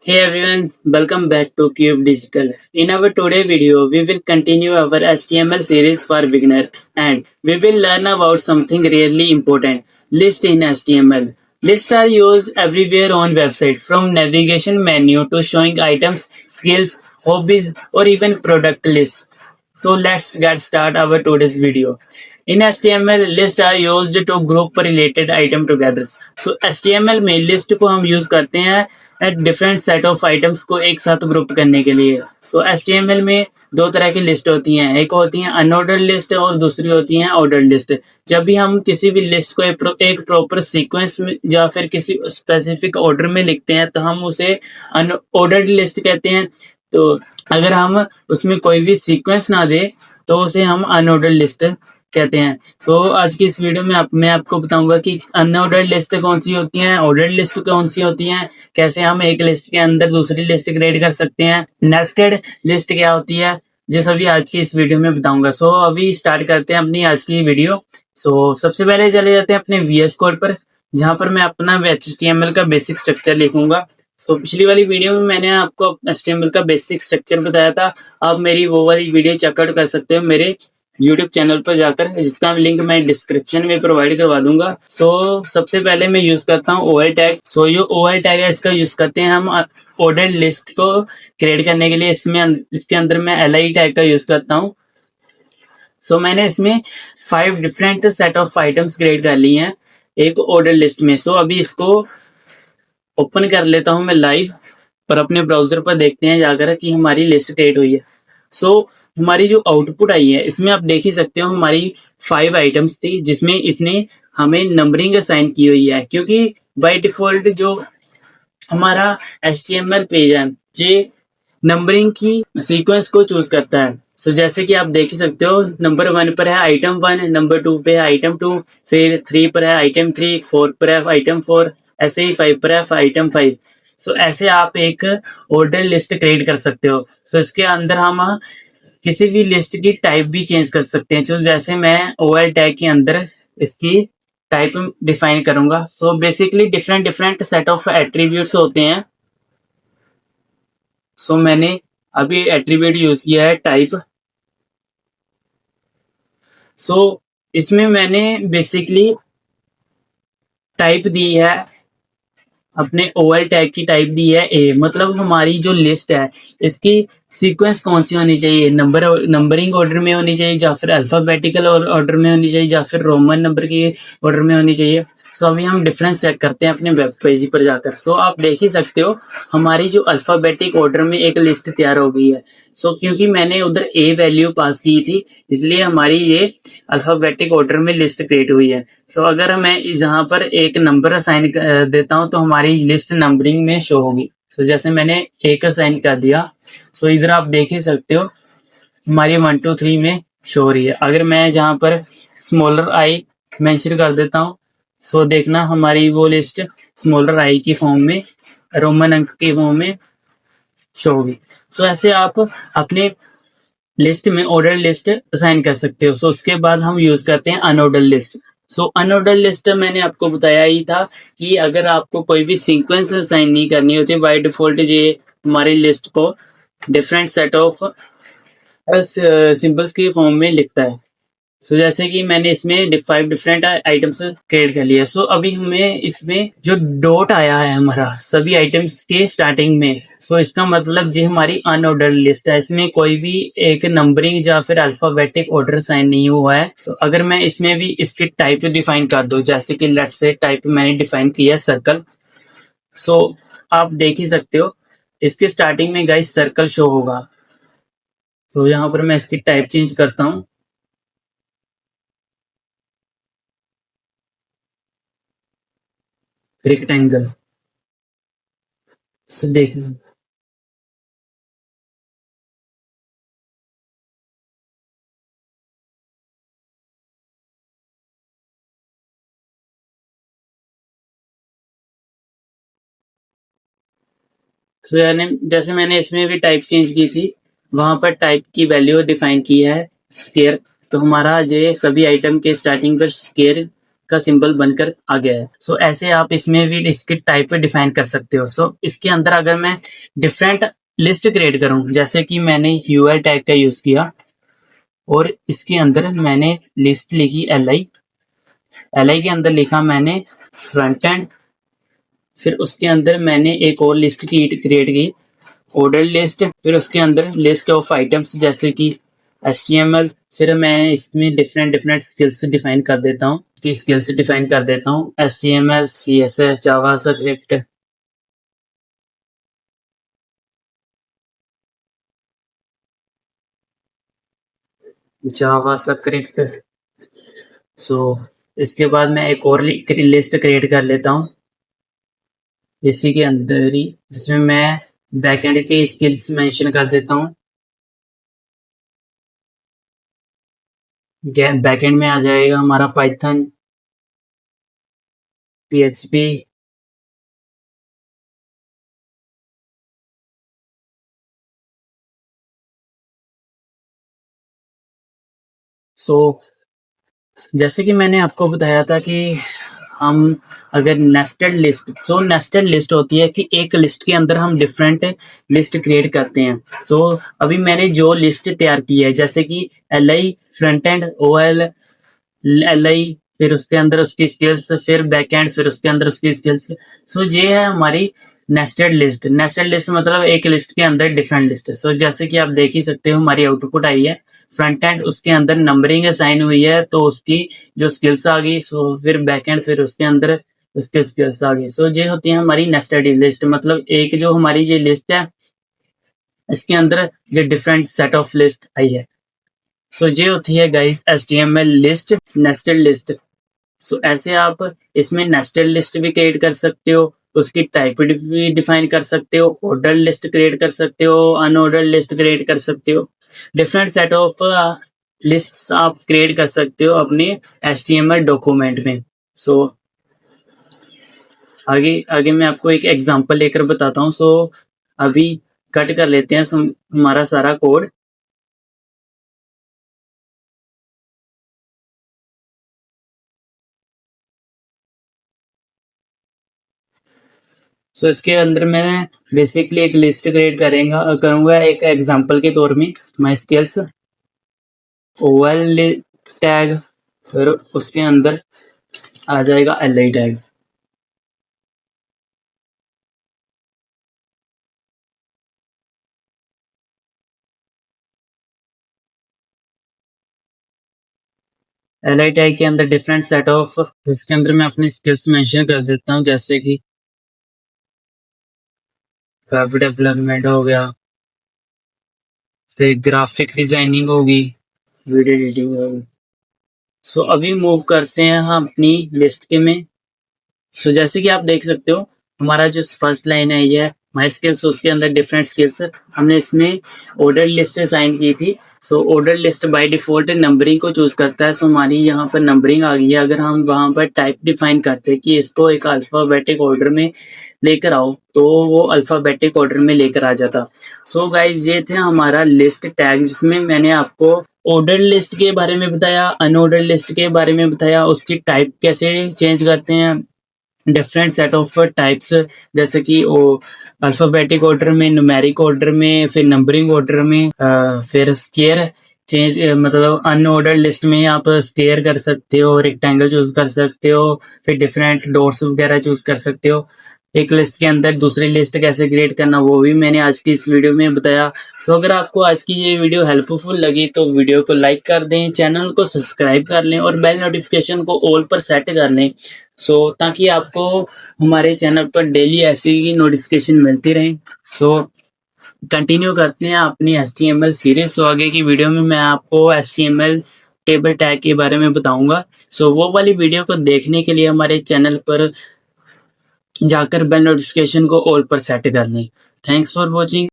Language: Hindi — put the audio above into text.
Hey everyone, welcome back to Cube Digital. In our today video, we will continue our HTML series for beginner and we will learn about something really important, list in HTML. Lists are used everywhere on website from navigation menu to showing items, skills, hobbies or even product lists. So let's get start our today's video. In HTML, lists are used to group related item together. So HTML में list को हम use करते हैं डिफरेंट सेट ऑफ आइटम्स को एक साथ ग्रुप करने के लिए. सो HTML में दो तरह की लिस्ट होती हैं, एक होती है अनऑर्डर्ड लिस्ट और दूसरी होती है ऑर्डर्ड लिस्ट. जब भी हम किसी भी लिस्ट को एक प्रॉपर सीक्वेंस में या फिर किसी स्पेसिफिक ऑर्डर में लिखते हैं तो हम उसे अनऑर्डर्ड लिस्ट कहते हैं. तो अगर हम उसमें कोई भी सीक्वेंस ना दे तो उसे हम अनऑर्डर्ड लिस्ट कहते हैं. सो आज की इस वीडियो में मैं आपको बताऊंगा कि अनऑर्डर्ड लिस्ट कौन सी होती हैं, ऑर्डर्ड लिस्ट कौन सी होती हैं, कैसे हम एक लिस्ट के अंदर दूसरी लिस्ट क्रिएट कर सकते हैं, नेस्टेड लिस्ट क्या होती है, ये सभी आज की इस वीडियो में बताऊंगा. सो अभी स्टार्ट करते हैं अपनी आज की वीडियो. सो सबसे पहले चले जाते हैं अपने VS कोड पर, जहां पर मैं अपना HTML का बेसिक स्ट्रक्चर लिखूंगा. सो पिछली वाली वीडियो में मैंने आपको HTML का बेसिक स्ट्रक्चर बताया था. आप मेरी वो वाली वीडियो चेकआउट कर सकते हो मेरे YouTube चैनल पर जाकर, जिसका लिंक मैं डिस्क्रिप्शन में प्रोवाइड करवा दूंगा. सो सबसे पहले मैं यूज करता हूँ OI टैग. सो ये OI टैग है, इसका यूज करते हैं हम ऑर्डर्ड लिस्ट को क्रिएट करने के लिए. इसके अंदर मैं LI टैग का यूज करता हूँ. सो मैंने इसमें 5 different set of items create कर ली हैं एक ऑर्डर लिस्ट में. सो अभी इसको ओपन कर लेता हूँ मैं लाइव पर अपने ब्राउजर पर, देखते हैं जाकर कि हमारी लिस्ट क्रिएट हुई है. सो हमारी जो आउटपुट आई है इसमें आप देख ही सकते हो हमारी 5 आइटम्स थी, जिसमें इसने हमें नंबरिंग असाइन की हुई है, क्योंकि बाय डिफॉल्ट जो हमारा HTML पेज है ये नंबरिंग की सीक्वेंस को चूज करता है. सो जैसे कि आप देख ही सकते हो नंबर 1 पर है आइटम 1, नंबर 2 पे है आइटम 2, फिर 3 पर है आइटम 3, 4 पर है आइटम 4, ऐसे ही 5 पर है आइटम 5. सो ऐसे आप एक ऑर्डर लिस्ट क्रिएट कर सकते हो. सो इसके अंदर हम किसी भी लिस्ट की टाइप भी चेंज कर सकते हैं. तो जैसे मैं OI टैग के अंदर इसकी टाइप डिफाइन करूंगा. So basically different set of attributes होते हैं. सो मैंने अभी एट्रीब्यूट यूज किया है टाइप. सो इसमें मैंने बेसिकली टाइप दी है, अपने OI टैग की टाइप दी है A. मतलब हमारी जो लिस्ट है इसकी सीक्वेंस कौन सी होनी चाहिए, नंबरिंग ऑर्डर में होनी चाहिए, या फिर अल्फाबेटिकल ऑर्डर में होनी चाहिए, या फिर रोमन नंबर के ऑर्डर में होनी चाहिए. सो अभी हम डिफरेंस चेक करते हैं अपने वेब पेज पर जाकर. सो आप देख ही सकते हो हमारी जो अल्फाबेटिक ऑर्डर में एक लिस्ट तैयार हो गई है. सो क्योंकि मैंने उधर A वैल्यू पास की थी इसलिए हमारी ये अल्फाबेटिक ऑर्डर में लिस्ट क्रिएट हुई है. सो अगर मैं यहाँ पर एक नंबर असाइन देता हूँ तो हमारी लिस्ट नंबरिंग में शो होगी. सो जैसे मैंने एक असाइन कर दिया. सो इधर आप देख ही सकते हो हमारी 1 2 3 में शो हो रही है. अगर मैं यहाँ पर स्मॉलर आई मेंशन कर देता हूँ, सो देखना हमारी वो लिस्ट स्मॉलर आई की फॉर्म में, रोमन अंक के फॉर्म में शो होगी. सो ऐसे आप अपने लिस्ट में ऑर्डर लिस्ट असाइन कर सकते हो. सो उसके बाद हम यूज करते हैं अनऑर्डर लिस्ट. सो अनऑर्डर लिस्ट मैंने आपको बताया ही था कि अगर आपको कोई भी सीक्वेंस असाइन नहीं करनी होती, बाय डिफॉल्ट ये हमारी लिस्ट को डिफरेंट सेट ऑफ सिंबल्स की फॉर्म में लिखता है. सो जैसे कि मैंने इसमें 5 डिफरेंट आइटम्स क्रिएट कर लिया. सो अभी हमें इसमें जो डॉट आया है हमारा सभी आइटम्स के स्टार्टिंग में, सो इसका मतलब ये हमारी अनऑर्डर लिस्ट है, इसमें कोई भी एक नंबरिंग या फिर अल्फाबेटिक ऑर्डर साइन नहीं हुआ है. सो अगर मैं इसमें भी इसकी टाइप डिफाइन कर दूं, जैसे कि लेट्स से टाइप मैंने डिफाइन किया सर्कल. सो आप देख ही सकते हो इसके स्टार्टिंग में गाइस सर्कल शो होगा. सो यहाँ पर मैं इसकी टाइप चेंज करता हूँ, रेक्टेंगल. सो देख लो सो यानी जैसे मैंने इसमें भी टाइप चेंज की थी, वहां पर टाइप की वैल्यू डिफाइन की है स्क्वायर. तो हमारा ये सभी आइटम के स्टार्टिंग पर स्क्वायर का सिंबल बनकर आ गया है। सो ऐसे आप इसमें भी इसके टाइप डिफाइन कर सकते हो। सो इसके अंदर अगर मैं डिफरेंट लिस्ट क्रिएट करूं, जैसे कि मैंने यूआई टैग का यूज किया और इसके अंदर मैंने लिस्ट लिखी एल आई के अंदर लिखा मैंने फ्रंट एंड, फिर उसके अंदर मैंने एक और लिस्ट क्रिएट की ऑर्डर लिस्ट, फिर उसके अंदर लिस्ट ऑफ आइटम्स जैसे कि HTML। फिर मैं इसमें डिफरेंट डिफरेंट स्किल्स डिफाइन कर देता हूँ, HTML, CSS, जावास्क्रिप्ट। सो इसके बाद मैं एक और लिस्ट क्रिएट कर लेता हूँ इसी के अंदर ही, जिसमें मैं बैकएंड के स्किल्स मेंशन कर देता हूँ। बैकएंड में आ जाएगा हमारा पाइथन, PHP, सो जैसे कि मैंने आपको बताया था कि हम अगर नेस्टेड लिस्ट होती है कि एक लिस्ट के अंदर हम डिफरेंट लिस्ट क्रिएट करते हैं। सो अभी मैंने जो लिस्ट तैयार की है, जैसे कि LI front end, OL LI, फिर उसके अंदर उसकी स्किल्स, फिर बैक एंड, फिर उसके अंदर उसकी स्किल्स। सो ये है हमारी नेस्टेड लिस्ट मतलब एक लिस्ट के अंदर डिफरेंट लिस्ट। सो जैसे कि आप देख ही सकते हो हमारी आउटपुट आई है फ्रंट एंड, उसके अंदर नंबरिंग असाइन हुई है तो उसकी जो स्किल्स आ गई। सो फिर बैक एंड, फिर उसके अंदर उसके स्किल्स आ गई। सो ये होती है हमारी नेस्टेड लिस्ट, मतलब एक जो हमारी ये लिस्ट है इसके अंदर ये डिफरेंट सेट ऑफ लिस्ट आई है। सो ये होती है guys HTML list, nested list. So ऐसे आप इसमें नेस्टेड लिस्ट भी क्रिएट कर सकते हो, उसकी टाइप भी डिफाइन कर सकते हो, ऑर्डर लिस्ट क्रिएट कर सकते हो, अनऑर्डर लिस्ट क्रिएट कर सकते हो, डिफरेंट सेट ऑफ लिस्ट्स आप क्रिएट कर सकते हो अपने HTML डॉक्यूमेंट में। सो आगे आगे मैं आपको एक एग्जांपल लेकर बताता हूँ। सो अभी कट कर लेते हैं हमारा सारा कोड। सो इसके अंदर मैं बेसिकली एक लिस्ट क्रिएट करूंगा एक एग्जांपल के तौर में, माई स्किल्स OL टैग, फिर उसके अंदर आ जाएगा LI टैग। LI टैग के अंदर डिफरेंट सेट ऑफ, इसके अंदर मैं अपनी स्किल्स मेंशन कर देता हूँ, जैसे कि वेब डेवलपमेंट हो गया, फिर ग्राफिक डिजाइनिंग होगी, वीडियो एडिटिंग होगी। सो अभी मूव करते हैं हम अपनी लिस्ट के में। सो जैसे कि आप देख सकते हो हमारा जो फर्स्ट लाइन है ये माई स्किल्स, उसके अंदर डिफरेंट स्किल्स हमने इसमें ऑर्डर लिस्ट असाइन की थी। So order list by default numbering को चूज करता है। सो हमारी यहाँ पर नंबरिंग आ गई है। अगर हम वहाँ पर टाइप डिफाइन करते हैं कि इसको एक अल्फाबेटिक ऑर्डर में लेकर आओ तो वो अल्फाबेटिक ऑर्डर में लेकर आ जाता। सो गाइज ये थे हमारा लिस्ट टैग, जिसमें मैंने आपको ऑर्डर लिस्ट के बारे में बताया, अनऑर्डर लिस्ट के बारे में बताया, उसकी टाइप कैसे चेंज करते हैं, डिफरेंट सेट ऑफ टाइप्स, जैसे कि वो अल्फाबेटिक ऑर्डर में, न्यूमेरिक ऑर्डर में, फिर नंबरिंग ऑर्डर में, फिर स्केयर चेंज, मतलब अनऑर्डर लिस्ट में आप स्केयर कर सकते हो, रेक्टेंगल चूज कर सकते हो, फिर डिफरेंट डॉट्स वगैरह चूज कर सकते हो। एक लिस्ट के अंदर दूसरी लिस्ट कैसे क्रिएट करना वो भी मैंने आज की इस वीडियो में बताया। सो अगर आपको आज की ये वीडियो हेल्पफुल लगी तो वीडियो को लाइक कर दें, चैनल को सब्सक्राइब कर लें और बेल नोटिफिकेशन को ऑल पर सेट कर लें। सो ताकि आपको हमारे चैनल पर डेली ऐसी नोटिफिकेशन मिलती रहे। सो कंटिन्यू करते हैं अपनी HTML सीरीज। सो आगे की वीडियो में मैं आपको HTML टेबल टैग के बारे में बताऊंगा। सो वो वाली वीडियो को देखने के लिए हमारे चैनल पर जाकर बेल नोटिफिकेशन को ऑल पर सेट कर लें। Thanks for watching.